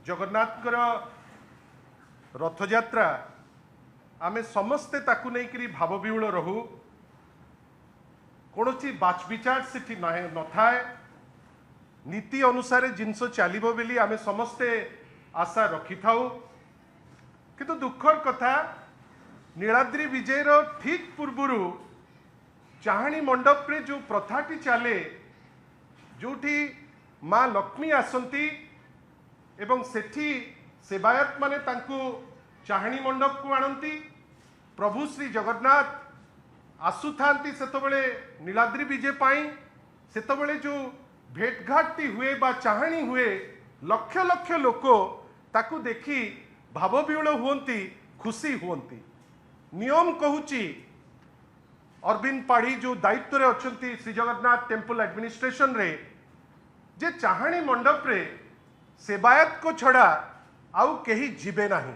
जगन्नाथ रथयात्रा आमे समस्ते ताकू नहीं करी भाव विहुल रहू कौन बाच विचार से न थाए नीति अनुसार जिनस चलो बोली आमे समस्ते आशा रखी थाऊ किंतु दुखर कथा नीलाद्री विजयर ठीक पूर्वर चाहाणी मंडप रे जो प्रथाटी चले जोठी माँ लक्ष्मी आसती एवं सेठी सेवायत माने तांकू चाहाणी मंडप को आणती प्रभु श्री जगन्नाथ आसुथांती सेतबेले नीलाद्री विजय पाई सेतबेले जो भेटघाटी हुए बा चाहाणी हुए लक्ष लक्ष लोक ताकू देखी भावविहुल हुंती खुशी हुंती नियम कहूची अरविंद पाढ़ी जो दायित्व रे अछंती श्री जगन्नाथ टेम्पल एडमिनिस्ट्रेशन रे जे चाहाणी मंडप रे सेवायत को छड़ा आउ कहीं जीवे नहीं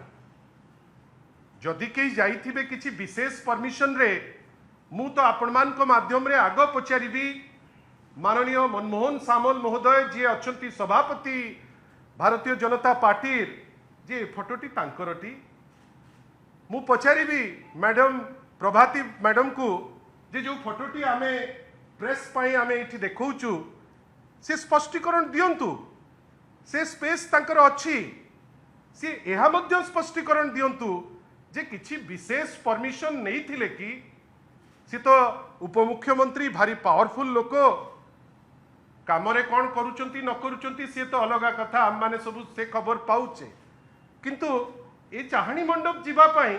जदि कहीं जाइथिबे किछि विशेष परमिशन रे मु तो आपण मान को माध्यम रे आग पचारिबी माननीय मनमोहन सामल महोदय जी अछंती सभापति भारतीय जनता पार्टी जे फोटोटी तांकरटी मु पचारिबी मैडम प्रभाती मैडम को जे जो फोटोटी आमे प्रेस पाई आमे इठी देखौचु से स्पष्टीकरण दियंतु से स्पेस तांकर अछि से एहा मध्य स्पष्टीकरण दियंतु जे किछि विशेष परमिशन नहीं थिले कि सी तो उपमुख्यमंत्री भारी पावरफुल लोक कामरे कौन करुचंती न करुचंती सी तो अलग कथा आम माने सब से खबर पाउचे किंतु ए चाहाणी मंडप जीवा पाई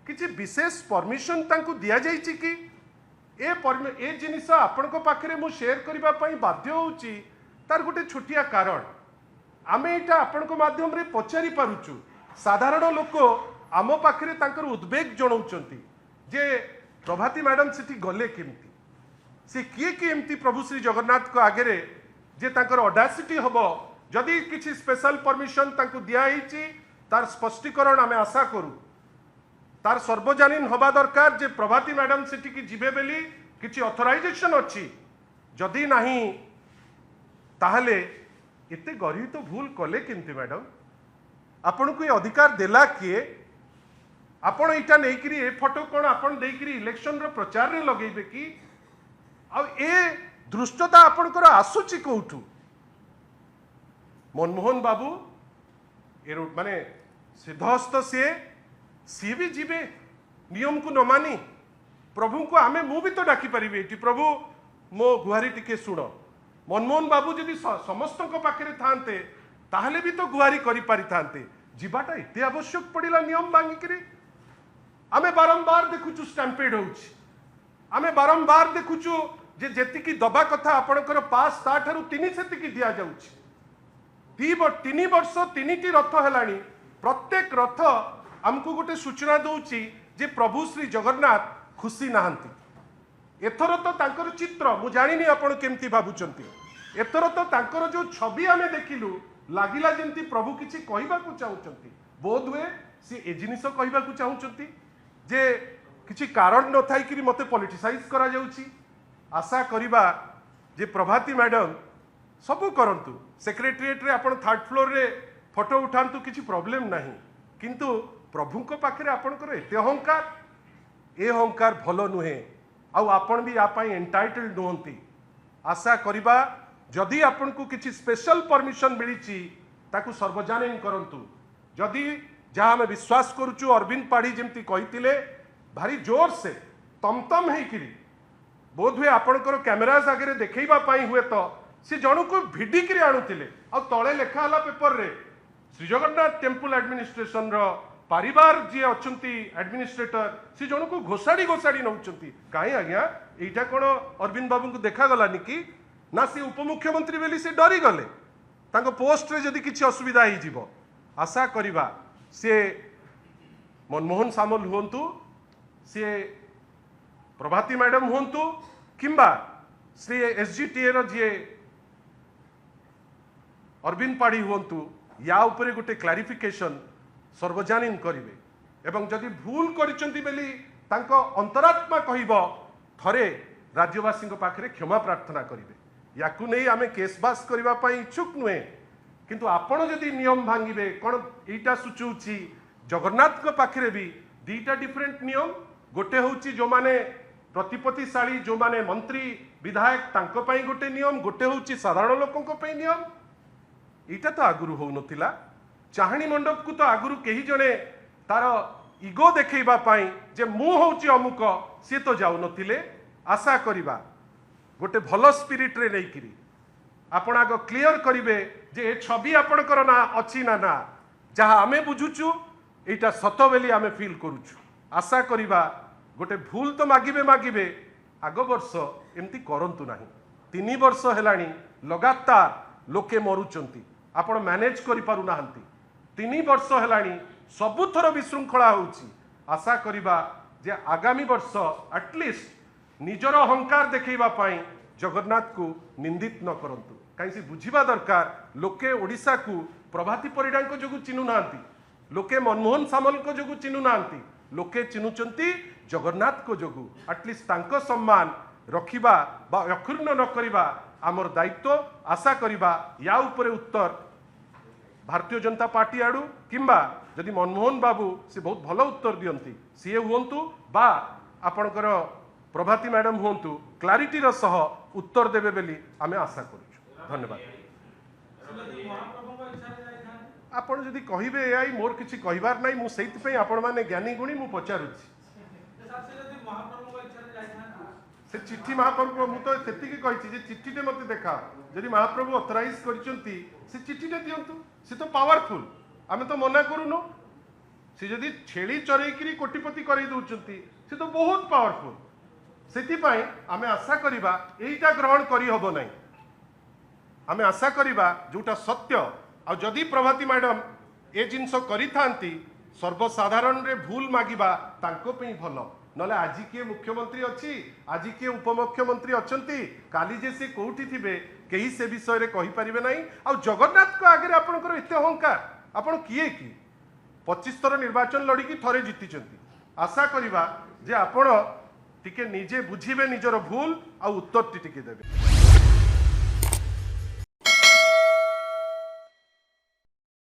किछि विशेष परमिशन तांकु दिया जाइछि कि ए जिनिस आपनको पाखरे मु शेयर करिबा पाई बाध्य होउची तार गोटे छोटिया कारण आमे एटा आपनको माध्यम रे पचारि पारुचु साधारण लोक आम पाखरे तांकर उद्वेग जणाउचंती जे प्रभाती मैडम सेठी गले केमती से किए कि एमती प्रभु श्री जगन्नाथ को आगे रे जे तांकर ऑडासिटी हबो जदि किछि स्पेशल परमिशन तांकु दिया हिची तार स्पष्टीकरण आमे आशा करू तार सर्वजनीन हवा दरकार जे प्रभाती मैडम सेठी की जिबे बेली किछि ऑथराइजेशन अछि जदि नाही ताहले एते गरी तो भूल कले किंतु मैडम आपण को ये अधिकार देला किए आपण इटा नहीं करी ए फोटो कोन आपण देई करी इलेक्शन रो प्रचार रे लगेबे कि आ ए दृष्टता आपण को आसुची कोठू मनमोहन बाबू ए माने सिद्धहस्त सी भी जीवे नियम को न मानी प्रभु को आमे मु भी तो डाकी पारिबे एटी प्रभु मो गुहारी टिके सुण मनमोहन बाबू जदि समस्त पाखे थांते ताहले भी तो गुहारी करि पारि थांते जीवाटा एते आवश्यक पड़िला नियम भांगिकरी आमे बारंबार देखुचु स्टैम्पेड होउची आमे बारंबार देखुचु जे जेतिकी दबा कथा आपणकर पास ता ठारू तिनी सेतिकी दिया जाउची 3 वर्ष 3टी रथ हेलानी प्रत्येक रथ आमको गोटे सूचना दउची जे प्रभु श्री जगन्नाथ खुशी नाहंती एथर तो तांकर चित्र मु जानिनी आपण केमती भाबुचंती एथर तो तांकर जो छवि आमे देखिलु लागिला जेंती प्रभु किछि कहिबा को चाहुचंती बोध हुए से ए जिनिस कहिबा को चाहुचंती जे किछि कारण न थाई कि मते पॉलिटिसाइज करा जाउची आशा करिबा जे प्रभाती मैडम सबु करंतु सेक्रेटरीएट रे आपण थर्ड फ्लोर रे फोटो उठांतु किछि प्रॉब्लम नाही किंतु प्रभु को पाखरे आपणकर एते अहंकार ए अहंकार भलो नुहे आउ आपण भी या पाई एंटाइटल्ड नुहंती आशा करिबा जदि आपण को किछि स्पेशल परमिशन मिलिची ताकू सर्वजनीन करंतु जदि जहाँ आम विश्वास करुचु अरविंद पाढ़ी जमती कही भारी जोर से तमतम होकरी बोध हुए आपणकर कैमेराज आगे देखा हुए तो सी जन को भिडिकी आणुले आ तले लेखाला पेपर रे श्री जगन्नाथ टेम्पल एडमिनिस्ट्रेशन रो परिवार जी अच्छा एडमिनिस्ट्रेटर सी जन को घोषाड़ी घोषाड़ी नौकरी कहीं आज्ञा यहाँ कौन अरविंद बाबू को देखागलानी कि ना सी उपमुख्यमंत्री बेली से डरी गले तांको पोस्ट रे जदि किछि असुविधा ही जीवो आशा करिबा से मनमोहन सामल हुंतु से प्रभाती मैडम हुंतु किंबा श्री एसजीटीए रो जे अरविंद पाढ़ी हुंतु या उपरे गोटे क्लारिफिकेशन सर्वजनीन करिवे एवं जदि भूल करिसंती बेली तांको अंतरात्मा कहिबो थरे राज्यवासी पाखरे क्षमा प्रार्थना करिवे याकू नहीं आमे केस बास करबा पई इच्छुक नुहे किंतु आपण जदि नियम भांगिबे कौन एटा सूचौछि जगन्नाथ पाखरे भी दीटा डिफरेंट नियम गोटे होउछि जो माने प्रतिपत्तिशाली जो माने मंत्री विधायक तांको पई गोटे नियम गोटे होउछि साधारण लोकंको पई नियम एटा तो आगुरु हो नथिला चाहणी मंडप को तो आगुरु केही जणे तार इगो देखैबा पई जे मु होउछि अमुक से तो जाउ नथिले आशा करिबा गोटे भलो स्पिरिट रे नै किरी आपण आगो क्लियर करिवे जे ए छवि आपणकर ना अछि ना ना जहा आमे बुझुछु एटा सत बेली आमे फील करूछु आशा करिबा गोटे भूल तो मागिबे आग वर्ष एमती करंतु नाही 3 वर्ष हेलानी लगातार लोके मरुचंती आपण मैनेज करि पारु नाहंती 3 वर्ष हेलानी सबुथर विशृंखला होउची आशा करिबा जे आगामी वर्ष एटलिस्ट निजर अहंकार देखैबा पाई जगन्नाथ को निंदित न करंतु कहीं बुझिबा दरकार लोके ओडिशा को प्रभाती परिडा जो चिन्हु नांती लोके मनमोहन सामल को जो चिन्हु नांती लोके चिन्हुचंती जगन्नाथ को जोगु एटलिस्ट तांको सम्मान रखिबा बा अक्षुण्ण न करिबा आमर दायित्व आशा करिबा या उपरे उत्तर भारतीय जनता पार्टी आडू किंबा जदि मनमोहन बाबू से बहुत भलो उत्तर दियंती सीए हुंतु बा आपणकर प्रभाती मैडम हुंतु क्लारिटीर सह उत्तर देबे बेली आमे आशा करूछु धन्यवाद आपण जदि कहिबे एआई मोर किछि कहिबार नै मु सेति पे आपण माने ज्ञानी गुणी मु पचारुछि से चिट्ठी महाप्रभु मु तो सेतिकी कहिछि जे चिट्ठीटे मते देखा जदि महाप्रभु ऑथराइज करिसंती से चिट्ठीटे दियंतु से तो पावरफुल आमे तो मना करूनो से जदि छेली चरेइकरी कोटिपति करई दउचंती से तो बहुत पावरफुल सेति पई आमे आशा करिबा एइटा ग्रहण करि हबो नै आमे आशा करिबा जोटा सत्य आ जदि प्रभाती मैडम ए जिनस करि थांती सर्वसाधारण रे भूल मागिबा तांको पई भलो नले आज किए मुख्यमंत्री अच्छी आज किए उपमुख्यमंत्री अच्छी काली जे से कोठी थिबे केही से विषय रे कहि परिबे नाही आ जगन्नाथ को आगे आपनकर एते अहंकार आपण किए की 25 थर निर्वाचन लड़ी की थरे जीतिचंती आशा करिबा जे आपण टिके निजे बुझिबे निजर भूल आ उत्तर टिके देबे।